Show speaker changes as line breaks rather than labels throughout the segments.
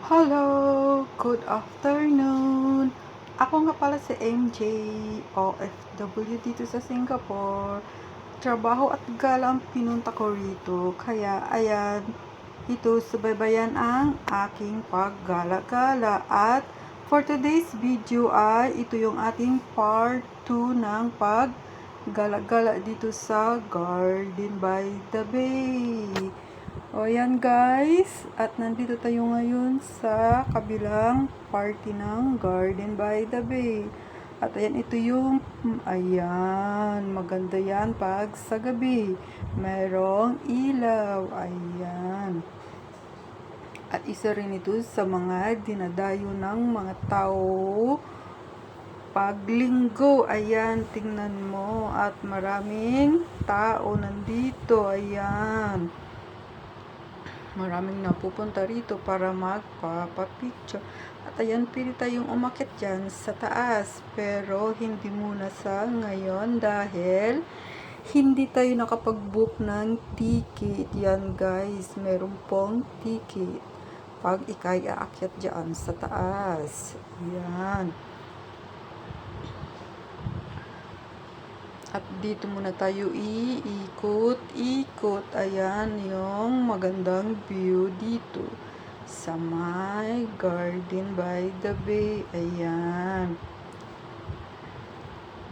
Hello! Good afternoon! Ako nga pala si MJ, OFW dito sa Singapore. Trabaho at gala ang pinunta ko rito. Kaya, ayan, ito subaybayan ang aking paggala-gala. At for today's video ay ito yung ating part 2 ng paggala-gala dito sa Garden by the Bay. O yan guys, at nandito tayo ngayon sa kabilang party ng Garden by the Bay. At ayan, ito yung, ayan, maganda yan pag sa gabi. Merong ilaw, ayan. At isa rin ito sa mga dinadayo ng mga tao paglinggo. Ayan, tingnan mo. At maraming tao nandito, ayan. Maraming napupunta rito para magpapapicture. At ayan, pili tayong umakyat dyan sa taas. Pero hindi muna sa ngayon dahil hindi tayo nakapag-book ng ticket. Yan guys, meron pong ticket pag ikay aakyat dyan sa taas. Ayan. At dito muna tayo iikot-ikot. Ayan yung magandang view dito sa my Garden by the Bay. Ayan.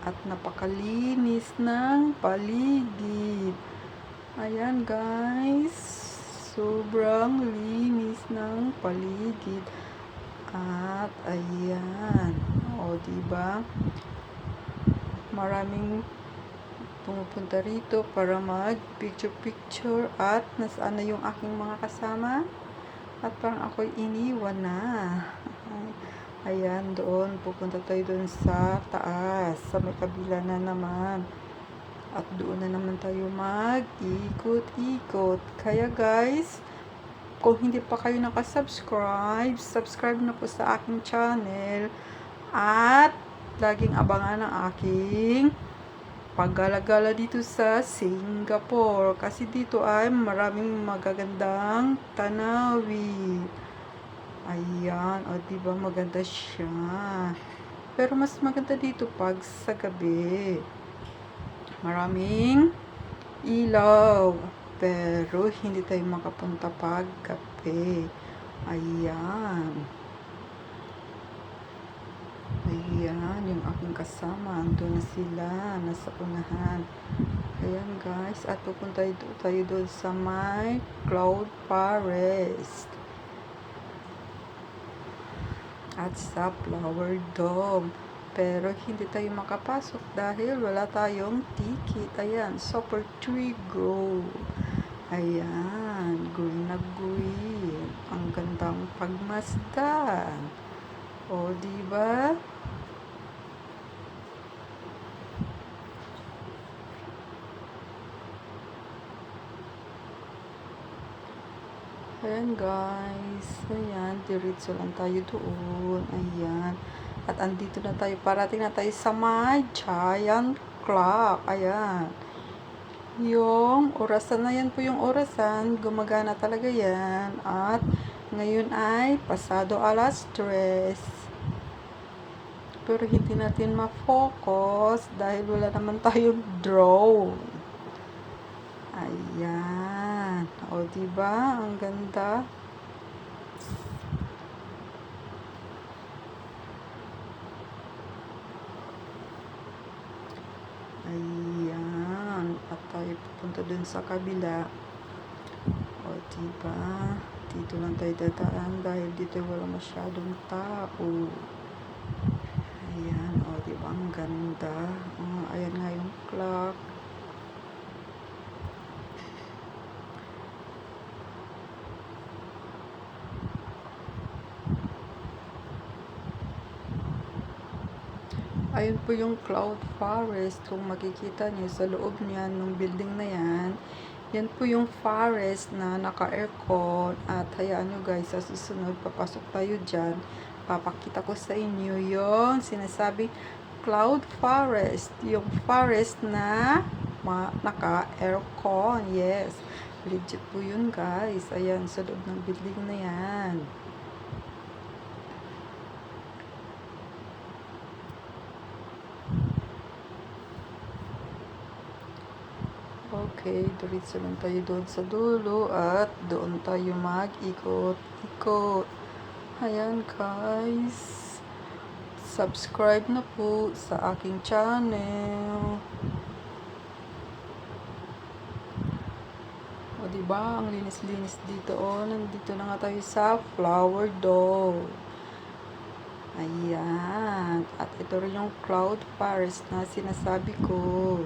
At napakalinis ng paligid. Ayan guys. Sobrang linis ng paligid. At ayan. O diba? Maraming pumupunta rito para mag picture at nasaan na yung aking mga kasama at parang ako'y iniwan na. Ayan, doon pupunta tayo doon sa taas, sa may kabila na naman, at doon na naman tayo mag ikot-ikot. Kaya guys, kung hindi pa kayo nakasubscribe, subscribe na po sa aking channel at laging abangan ang aking paggala-gala dito sa Singapore. Kasi dito ay maraming magagandang tanawin. Ayan. O diba maganda siya. Pero mas maganda dito pag sa gabi. Maraming ilaw. Pero hindi tayo makapunta pag gabi. Ayan. Ayan, yung aking kasama. Andun na sila. Nasa unahan. Ayan guys. At pupunta tayo doon sa my Cloud Forest. At sa Flower Dome. Pero hindi tayo makapasok dahil wala tayong ticket. Ayan. Super tree grow. Ayan. Green na green. Ang gandang pagmasdan. O, diba? Ayan guys. Ayan. Diretso lang tayo doon. Ayan. At andito na tayo. Parating na tayo sa my giant clock. Ayan. Yung orasan na yan po yung orasan. Gumagana talaga yan. At ngayon ay pasado alas 3. Pero hindi natin ma-focus dahil wala naman tayong drone. Ayan. O, diba? Ang ganda. Ayan. At tayo pupunta dun sa kabila. O, diba? Dito lang tayo dadaan dahil dito wala masyadong tao. Ayan. O, diba? Ang ganda. Ayan nga yung clock. Ayun po yung Cloud Forest. Kung makikita niyo sa loob niyan, ng building na yan, yan po yung forest na naka-aircon. At hayaan nyo guys, sa susunod, papasok tayo dyan. Papakita ko sa inyo yung sinasabi Cloud Forest. Yung forest na naka-aircon. Yes. Legit po yun guys. Ayan, sa loob ng building na yan. Okay, diretso lang tayo doon sa dulo at doon tayo mag-ikot-ikot. Ayan guys, subscribe na po sa aking channel. O diba, ang linis-linis dito. O, nandito na nga tayo sa flower dome. Ayan. At ito rin yung cloud forest na sinasabi ko.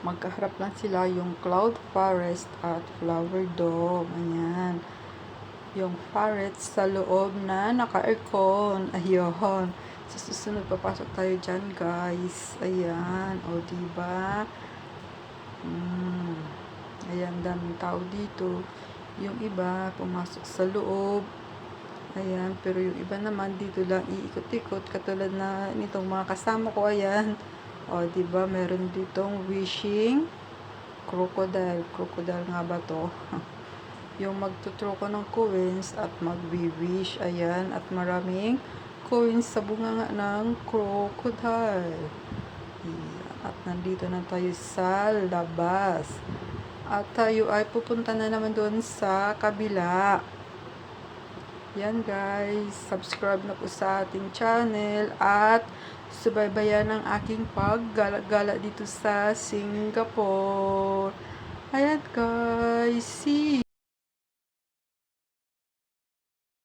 Magkaharap lang sila yung cloud forest at flower dome. Ayan. Yung forest sa loob na naka-aircon. Ayun. Sa susunod, papasok tayo dyan, guys. Ayan. O, diba? Ayan, daming tao dito. Yung iba, pumasok sa loob. Ayan, pero yung iba naman, dito lang iikot-ikot. Katulad na nitong mga kasama ko, ayan. O, diba? Meron ditong wishing crocodile. Crocodile nga ba to? Yung magtutro ko ng coins at mag-wish. Ayan, at maraming coins sa bunga nga ng crocodile. Ayan, at nandito na tayo sa labas. At tayo ay pupunta na naman doon sa kabila. Yan guys, subscribe na po sa ating channel at subaybayan ang aking paggala-gala dito sa Singapore. Ayan guys, see you.